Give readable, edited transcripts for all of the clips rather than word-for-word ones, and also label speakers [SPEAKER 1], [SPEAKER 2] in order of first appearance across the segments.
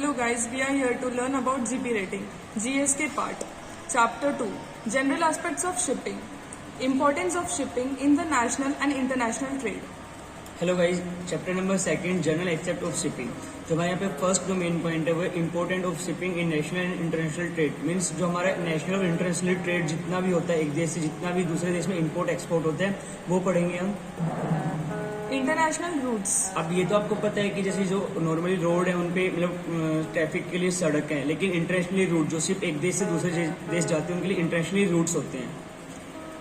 [SPEAKER 1] Hello guys, we are here to learn about GP rating, GSK part, Chapter 2, General Aspects of Shipping, Importance of Shipping in the National and International Trade.
[SPEAKER 2] Hello guys, chapter number second general except of shipping. जो हमारे यहाँ पे first जो main point है वो important of shipping in national and international trade. Means जो हमारा national और इंटरनेशनल ट्रेड जितना भी होता है, एक देश से जितना भी दूसरे देश में इंपोर्ट एक्सपोर्ट होता है वो पढ़ेंगे हम।
[SPEAKER 1] International routes.
[SPEAKER 2] अब ये तो आपको पता है कि जैसे जो नॉर्मली रोड है उनपे मतलब ट्रैफिक के लिए सड़क है, लेकिन इंटरनेशनली रूट जो सिर्फ एक देश से दूसरे देश जाते हैं उनके लिए इंटरनेशनली रूट्स होते हैं।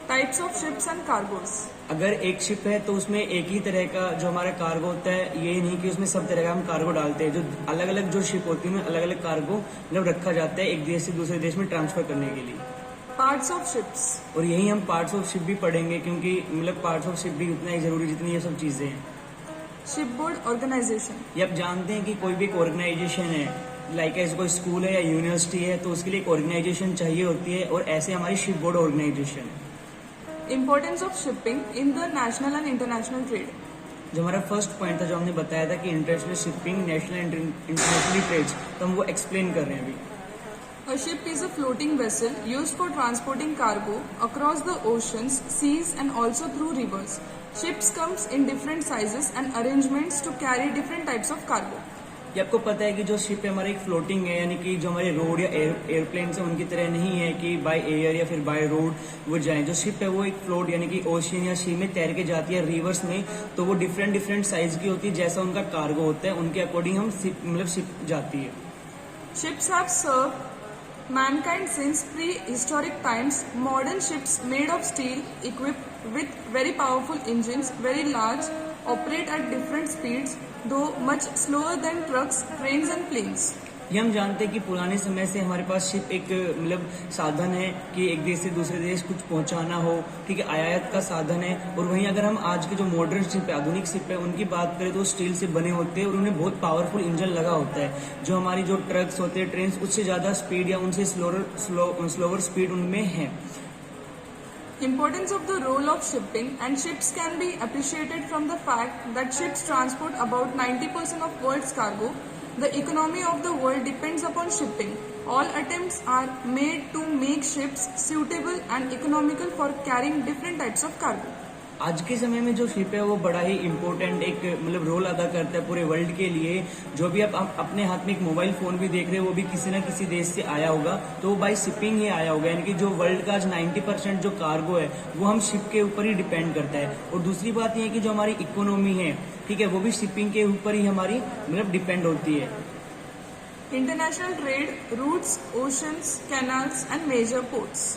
[SPEAKER 1] Types of ships and cargos.
[SPEAKER 2] अगर एक शिप है तो उसमें एक ही तरह का जो हमारा कार्गो होता है, ये नहीं कि उसमें सब तरह का हम कार्गो डालते हैं। जो अलग अलग जो शिप होती है उनमें अलग अलग कार्गो मतलब रखा जाता है एक देश से दूसरे देश में ट्रांसफर करने के लिए।
[SPEAKER 1] Parts of ships.
[SPEAKER 2] और यही हम पार्ट्स ऑफ शिप भी पढ़ेंगे, क्योंकि मतलब पार्ट्स ऑफ शिप भी उतना ही जरूरी जितनी ये सब चीजें हैं।
[SPEAKER 1] Shipboard organisation.
[SPEAKER 2] ये आप जानते हैं कि कोई भी एक ऑर्गेनाइजेशन है, लाइक ऐसे कोई स्कूल है या यूनिवर्सिटी है, तो उसके लिए एक ऑर्गेनाइजेशन चाहिए होती है, और ऐसे हमारी शिप बोर्ड ऑर्गेनाइजेशन है।
[SPEAKER 1] Importance of shipping in the national and international trade.
[SPEAKER 2] जो हमारा फर्स्ट पॉइंट था, जो हमने बताया था कि international shipping national and international trades, तो हम वो एक्सप्लेन कर रहे हैं अभी।
[SPEAKER 1] A ship is a floating vessel used for transporting cargo across the oceans, seas and also through rivers. Ships comes in different sizes and arrangements to carry different types of cargo.
[SPEAKER 2] ये आपको पता है कि जो ship है हमारी एक floating है, यानी कि जो हमारे रोड या एयरप्लेन से उनकी तरह नहीं है कि बाय एयर या फिर बाय रोड वो जाए। जो शिप है वो एक फ्लोट यानी कि ओशियन या सी में तैर के जाती है रिवर्स में, तो वो डिफरेंट डिफरेंट साइज की होती है। जैसा उनका कार्गो होता है उनके अकॉर्डिंग हम शिप जाती है।
[SPEAKER 1] Ships have served mankind since prehistoric times. Modern ships made of steel, equipped with very powerful engines, very large, operate at different speeds, though much slower than trucks, trains and planes.
[SPEAKER 2] ये हम जानते हैं कि पुराने समय से हमारे पास ship एक मतलब साधन है कि एक देश से दूसरे देश कुछ पहुंचाना हो, ठीक है, आयात का साधन है। और वहीं अगर हम आज के जो मॉडर्न शिप है, आधुनिक शिप है, उनकी बात करें तो स्टील से बने होते हैं और उन्हें बहुत पावरफुल इंजन लगा होता है। जो हमारी जो ट्रक्स होते हैं, ट्रेन, उससे ज्यादा स्पीड या उनसे स्लोअर स्पीड उनमें है।
[SPEAKER 1] Importance of the role of shipping and ships can be appreciated from the fact that ships transport about 90% of world's cargo. The economy of the world depends upon shipping. All attempts are made to make ships suitable and economical for carrying different types of cargo.
[SPEAKER 2] आज के समय में जो ship है वो बड़ा ही important एक मतलब रोल अदा करता है पूरे वर्ल्ड के लिए। जो भी आप अपने हाथ में एक मोबाइल फोन भी देख रहे हो वो भी किसी न किसी देश से आया होगा, तो वो बाय शिपिंग ही आया होगा। यानी कि जो वर्ल्ड का आज 90% जो कार्गो है वो हम शिप के ऊपर ही डिपेंड करता है। और दूसरी बात ये है कि जो हमारी इकोनॉमी है, ठीक है, वो भी शिपिंग के ऊपर ही हमारी मतलब डिपेंड होती है।
[SPEAKER 1] International trade, routes, oceans, canals and major ports.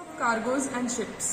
[SPEAKER 1] Of cargoes and ships.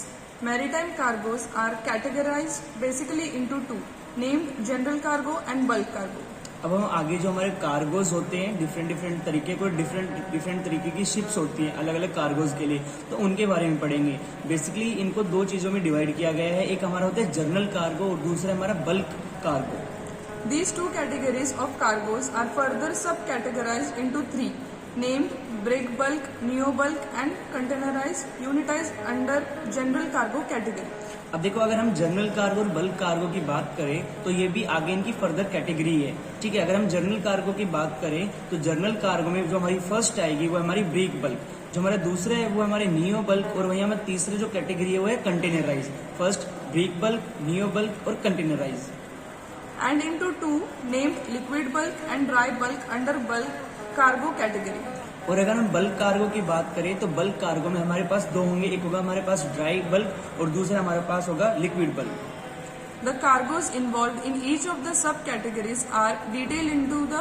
[SPEAKER 1] Maritime cargoes are categorized basically into two, named general cargo and bulk cargo.
[SPEAKER 2] अब हम आगे जो हमारे कार्गोज होते हैं डिफरेंट तरीके को डिफरेंट तरीके की शिप्स होती हैं अलग अलग कार्गोज के लिए, तो उनके बारे में पढ़ेंगे। बेसिकली इनको दो चीजों में डिवाइड किया गया है, एक हमारा होता है जनरल कार्गो और दूसरा हमारा bulk cargo.
[SPEAKER 1] These two categories of cargoes are further subcategorized into three, named break bulk, neo bulk and containerized, unitized under general cargo category.
[SPEAKER 2] अब देखो, अगर हम जनरल कार्गो और बल्क कार्गो की बात करें तो ये भी आगे इनकी फर्दर कैटेगरी है, ठीक है। अगर हम जनरल कार्गो की बात करें तो जनरल कार्गो में जो हमारी फर्स्ट आएगी वो हमारी ब्रेक बल्क, जो हमारा दूसरा है वो हमारे नियो बल्क, और वहीं हमारे तीसरे जो कैटेगरी है वो है containerise. First break bulk, neo bulk और containerise.
[SPEAKER 1] And into two, named liquid bulk and dry bulk under bulk cargo category.
[SPEAKER 2] और अगर हम बल्क कार्गो की बात करें तो बल्क कार्गो में हमारे पास दो होंगे, एक होगा हमारे पास ड्राई बल्क और दूसरा हमारे पास होगा liquid bulk.
[SPEAKER 1] The cargoes involved in each of the subcategories are detailed into the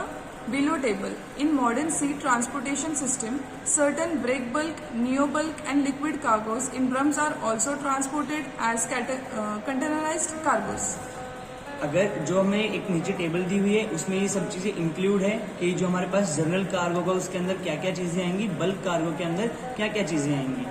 [SPEAKER 1] below table. In modern sea transportation system, certain break bulk, neo bulk and liquid cargoes in drums are also transported as containerized cargoes.
[SPEAKER 2] अगर जो हमें एक नीचे table दी हुई है उसमें ये सब चीजें इंक्लूड है कि जो हमारे पास जनरल कार्गो होगा उसके अंदर क्या क्या चीजें आएंगी, बल्क कार्गो के अंदर क्या क्या चीजें आएंगी।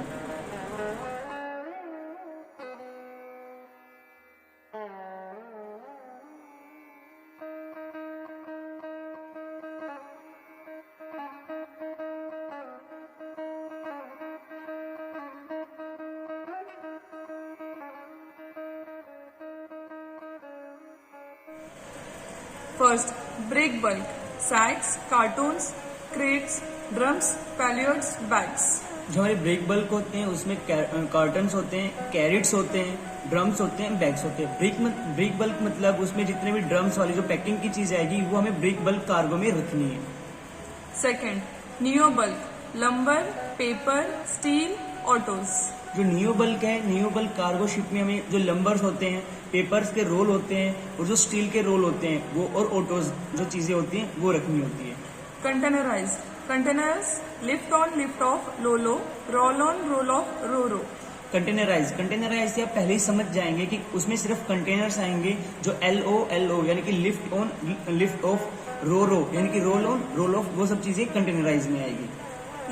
[SPEAKER 1] First, break bulk, sacks, cartons, crates, drums, palliards, bags.
[SPEAKER 2] जो हमारे ब्रेक बल्क होते हैं उसमें कार्टन्स होते हैं, कैरेट्स होते हैं, ड्रम्स होते हैं, बैग्स होते हैं। ब्रेक बल्क मतलब उसमें जितने भी ड्रम्स वाली जो पैकिंग की चीज आएगी वो हमें ब्रेक बल्क कार्गो में रखनी है।
[SPEAKER 1] Second, neo bulk, lumber, paper, steel, autos.
[SPEAKER 2] जो नियो बल्क है, नियो बल्क कार्गो शिप में हमें जो लंबर्स होते हैं, पेपर्स के रोल होते हैं और जो स्टील के रोल होते हैं वो और ऑटोज जो चीजें होती हैं वो रखनी होती है।
[SPEAKER 1] Containerized, containers, lift on, lift off, low, roll on, roll off, row.
[SPEAKER 2] Containerise से आप पहले ही समझ जाएंगे कि उसमें सिर्फ कंटेनर्स आएंगे जो LO यानी कि लिफ्ट ऑन लिफ्ट ऑफ, रो यानी कि रोल ऑन रोल ऑफ, वो सब चीजें कंटेनराइज में आएगी।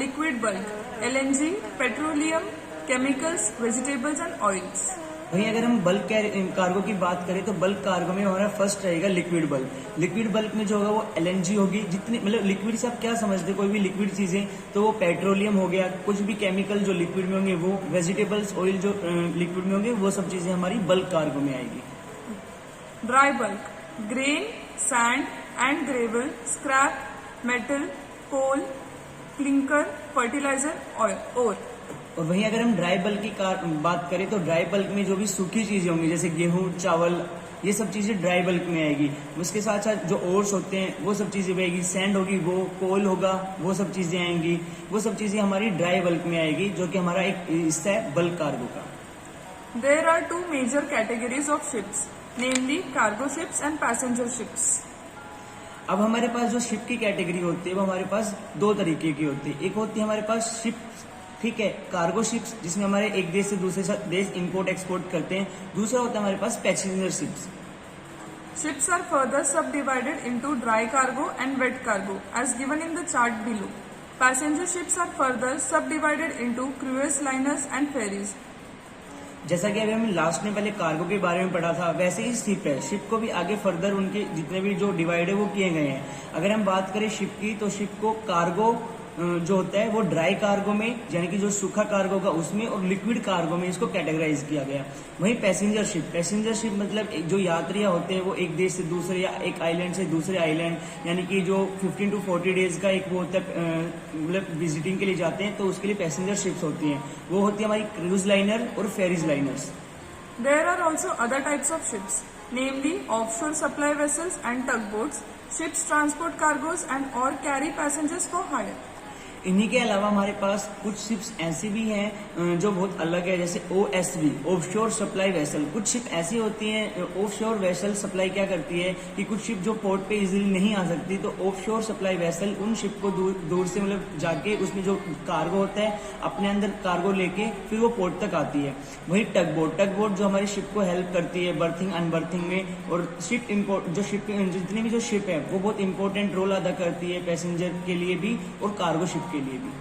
[SPEAKER 1] Liquid bulk, LNG, petroleum, chemicals, vegetables and oils.
[SPEAKER 2] वहीं अगर हम बल्क कार्गो की बात करें तो बल्क कार्गो में हमारा फर्स्ट रहेगा लिक्विड बल्क। लिक्विड बल्क में जो होगा वो LNG होगी। जितनी मतलब लिक्विड से आप क्या समझते हैं, कोई भी लिक्विड चीजें, तो वो पेट्रोलियम हो गया, कुछ भी केमिकल जो लिक्विड में होंगे वो, वेजिटेबल्स ऑयल जो लिक्विड में होंगे, वो सब चीजें हमारी बल्क कार्गो में आएगी।
[SPEAKER 1] Dry bulk, grain, sand and gravel, scrap, metal, coal, clinker, fertilizer, ore.
[SPEAKER 2] और वहीं अगर हम ड्राई बल्क की बात करें तो ड्राई बल्क में जो भी सूखी चीजें होंगी जैसे गेहूं, चावल, ये सब चीजें ड्राई बल्क में आएगी। उसके साथ साथ जो ओर्स होते हैं वो सब चीजें भी आएगी, सैंड होगी, वो कोल होगा, वो सब चीजें आएंगी। वो सब चीजें हमारी ड्राई बल्क में आएगी जो कि हमारा एक हिस्सा है बल्क कार्गो का।
[SPEAKER 1] There are two major categories of ships, namely cargo ships and passenger ships.
[SPEAKER 2] अब हमारे पास जो शिप की कैटेगरी होती है वो हमारे पास दो तरीके की होती है। एक होती है हमारे पास शिप, ठीक है, कार्गो शिप्स, जिसमें हमारे एक देश से दूसरे देश इंपोर्ट एक्सपोर्ट करते हैं। दूसरा होता है हमारे पास passenger ships.
[SPEAKER 1] Ships are further subdivided into dry cargo and wet cargo as given in the chart below. Passenger ships are further subdivided into cruise liners and ferries.
[SPEAKER 2] जैसा कि अभी हमने लास्ट में पहले कार्गो के बारे में पढ़ा था, वैसे ही शिप है। शिप को भी आगे फर्दर उनके जितने भी जो डिवाइड है वो किए गए हैं। अगर हम बात करें शिप की तो शिप को कार्गो जो होता है वो ड्राई कार्गो में, यानी कि जो सूखा कार्गो होगा उसमें, और लिक्विड कार्गो में इसको कैटेगराइज किया गया। वहीं पैसेंजर शिप मतलब जो यात्रियां होते हैं वो एक देश से दूसरे या एक आइलैंड से दूसरे आइलैंड, यानी कि जो 15 to 40 डेज का एक वो होता है, मतलब विजिटिंग के लिए जाते हैं, तो उसके लिए पैसेंजर शिप्स होती हैं। वो होती है हमारी क्रूज लाइनर और ferries liners.
[SPEAKER 1] There are also other types of ships, namely offshore supply vessels and tugboats. Ships transport cargoes and or carry passengers for hire.
[SPEAKER 2] इन्हीं के अलावा हमारे पास कुछ शिप्स ऐसी भी हैं जो बहुत अलग है, जैसे OSV, ऑफशोर सप्लाई वेसल। कुछ शिप ऐसी होती हैं, ऑफशोर वेसल सप्लाई क्या करती है कि कुछ शिप जो पोर्ट पे इजीली नहीं आ सकती, तो ऑफशोर सप्लाई वेसल उन शिप को दूर से मतलब जाके उसमें जो कार्गो होता है अपने अंदर कार्गो लेके फिर वो पोर्ट तक आती है। वही टगबोट जो हमारी शिप को हेल्प करती है बर्थिंग अनबर्थिंग में। और शिप इम्पोर्ट जितनी भी जो शिप है वो बहुत इंपॉर्टेंट रोल अदा करती है पैसेंजर के लिए भी और कार्गो शिप के लिए भी।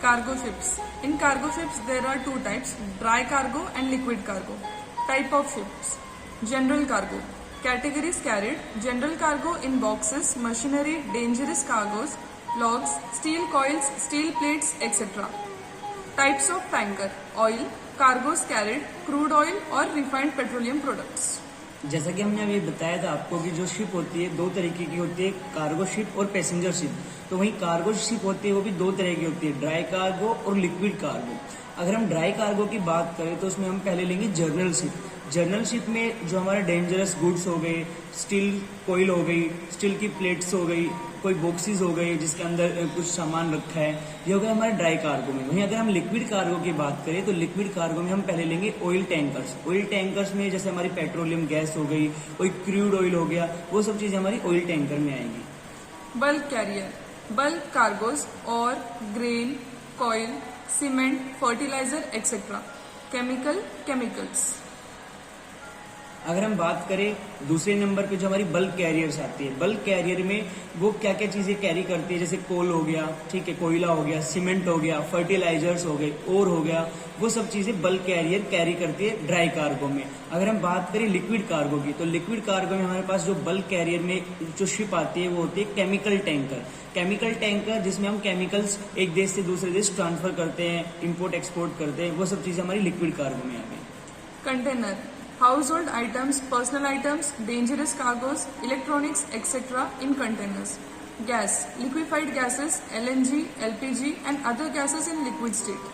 [SPEAKER 1] Cargo ships. In cargo ships, there are two types, dry cargo and liquid cargo. Type of ships. General cargo. Categories carried. General cargo in boxes, machinery, dangerous cargoes, logs, steel coils, steel plates, etc. Types of tanker. Oil. Cargoes carried, crude oil or refined petroleum products.
[SPEAKER 2] जैसा कि हमने अभी बताया था आपको कि जो ship होती है दो तरीके की होती है, कार्गो शिप और पैसेंजर शिप। तो वहीं कार्गो शिप होती है वो भी दो तरह की होती है, ड्राई कार्गो और लिक्विड कार्गो। अगर हम ड्राई कार्गो की बात करें तो उसमें हम पहले लेंगे जर्नल शिप। जर्नल शिप में जो हमारे डेंजरस गुड्स हो गए, स्टील कोयल हो गई, स्टील की प्लेट्स हो गई, कोई बॉक्सेस हो गए जिसके अंदर कुछ सामान रखा है, ये हो गया हमारे ड्राई कार्गो में। वहीं अगर हम लिक्विड कार्गो की बात करें तो लिक्विड कार्गो में हम पहले लेंगे ऑयल टैंकर्स। ऑयल टैंकर्स में जैसे हमारी पेट्रोलियम गैस हो गई, कोई क्रूड ऑयल हो गया, वो सब चीजें हमारी ऑयल टैंकर में आएंगी।
[SPEAKER 1] Bulk carrier. bulk cargoes or grain, coal, cement, fertilizer, etc. Chemicals.
[SPEAKER 2] अगर हम बात करें दूसरे नंबर पे जो हमारी बल्क कैरियर्स आती है, बल्क कैरियर में वो क्या क्या चीजें कैरी करती है, जैसे कोल हो गया, ठीक है, कोयला हो गया, सीमेंट हो गया, फर्टिलाइजर्स हो गए, ओर हो गया, वो सब चीजें बल्क कैरियर कैरी करती है ड्राई कार्गो में। अगर हम बात करें लिक्विड कार्गो की, तो लिक्विड कार्गो में हमारे पास जो बल्क कैरियर में जो शिप आती है वो होती है केमिकल टैंकर, जिसमें हम केमिकल्स एक देश से दूसरे देश ट्रांसफर करते हैं, इम्पोर्ट एक्सपोर्ट करते हैं, वो सब चीजें हमारी लिक्विड कार्गो में आ गई।
[SPEAKER 1] Container, household items, personal items, dangerous cargoes, electronics, etc. in containers. Gas, liquefied gases, LNG, LPG and other gases in liquid state.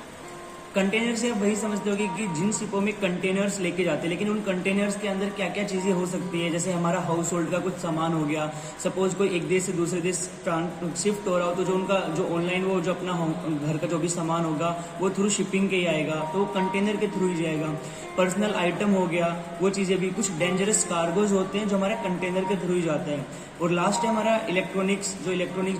[SPEAKER 2] Container से आप वही समझते होगे कि जिन शिपों में कंटेनर्स लेके जाते हैं, लेकिन उन कंटेनर्स के अंदर क्या क्या चीजें हो सकती है, जैसे हमारा हाउस होल्ड का कुछ सामान हो गया, सपोज कोई एक देश से दूसरे देश शिफ्ट हो रहा हो, तो जो उनका जो ऑनलाइन वो जो अपना घर का जो भी सामान होगा वो थ्रू शिपिंग के ही आएगा, तो वो कंटेनर के थ्रू ही जाएगा। पर्सनल आइटम हो गया, वो चीजें भी, कुछ डेंजरस कार्गोज होते हैं जो हमारे कंटेनर के थ्रू ही जाते हैं। और लास्ट है हमारा इलेक्ट्रॉनिक्स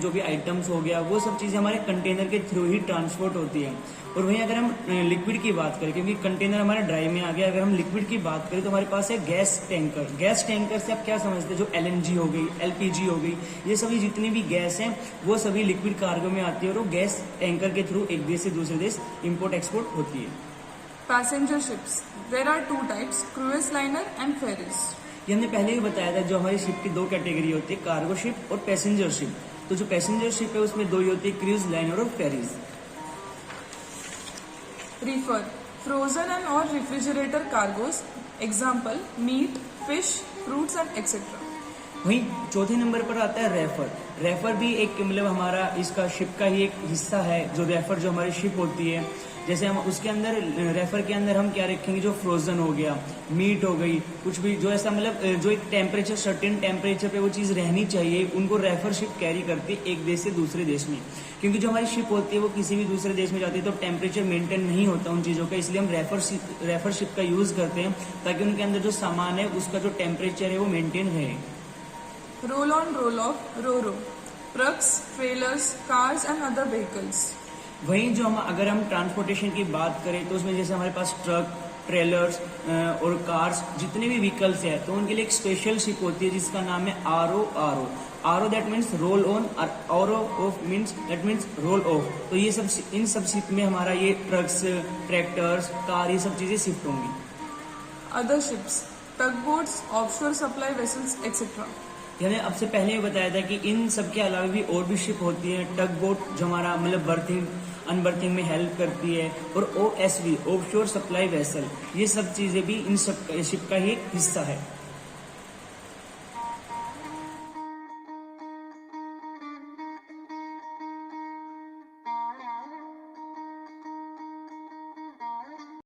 [SPEAKER 2] जो भी आइटम्स हो गया, वो सब चीजें हमारे कंटेनर के थ्रू ही ट्रांसपोर्ट होती है। और वहीं अगर हम लिक्विड की बात करें, क्योंकि कंटेनर हमारा ड्राई में आ गया, अगर हम लिक्विड की बात करें तो हमारे पास है गैस टैंकर से आप क्या समझते हैं, जो LNG हो गई, LPG हो गई, ये सभी जितनी भी गैस हैं वो सभी लिक्विड कार्गो में आती है और वो गैस टैंकर के थ्रू एक देश से दूसरे देश इम्पोर्ट एक्सपोर्ट होती है।
[SPEAKER 1] Passenger ships. There are two types, cruise liner and ferries.
[SPEAKER 2] ये हमने पहले भी बताया था, जो हमारी शिप की दो कैटेगरी होती है, कार्गो शिप और पैसेंजर शिप। तो जो पैसेंजर शिप है उसमें दो ही होती है, क्रूज लाइनर और fairies.
[SPEAKER 1] Reefer, frozen and or refrigerator cargoes. Example, meat, fish, fruits and etc.
[SPEAKER 2] वहीं चौथे नंबर पर आता है रेफर भी एक मतलब हमारा इसका शिप का ही एक हिस्सा है। जो रेफर जो हमारी शिप होती है, जैसे हम उसके अंदर रेफर के अंदर हम क्या रखेंगे, जो फ्रोजन हो गया, मीट हो गई, कुछ भी जो ऐसा मतलब जो एक टेम्परेचर सर्टेन टेम्परेचर पे वो चीज रहनी चाहिए, उनको रेफर शिप कैरी करती है एक देश से दूसरे देश में। क्योंकि जो हमारी शिप होती है वो किसी भी दूसरे देश में जाती है तो टेम्परेचर मेंटेन नहीं होता उन चीजों का, इसलिए हम रेफर शिप का यूज करते हैं ताकि उनके अंदर जो सामान है उसका जो टेम्परेचर है वो मेंटेन रहे।
[SPEAKER 1] Roll on, roll off, ro-ro. Trucks, trailers, cars and other vehicles.
[SPEAKER 2] वहीं जो हम अगर हम ट्रांसपोर्टेशन की बात करें तो उसमें जैसे हमारे पास ट्रक, ट्रेलर्स और कार्स जितने भी व्हीकल्स हैं तो उनके लिए एक स्पेशल शिप होती है जिसका नाम है RO that means roll on, और off means that means roll off. तो ये सब इन सब शिप में हमारा ये ट्रक्स, ट्रैक्टर्स, कार, ये सब चीजें शिफ्ट होंगी।
[SPEAKER 1] Other ships, tugboats, offshore supply vessels, etc.
[SPEAKER 2] मैंने आपसे पहले ही बताया था कि इन सब के अलावा भी और भी शिप होती है। टग बोट जो हमारा मतलब बर्थिंग अनबर्थिंग में हेल्प करती है, और OSV ऑफशोर सप्लाई वेसल, ये सब चीजें भी इन सब शिप का ही एक हिस्सा है।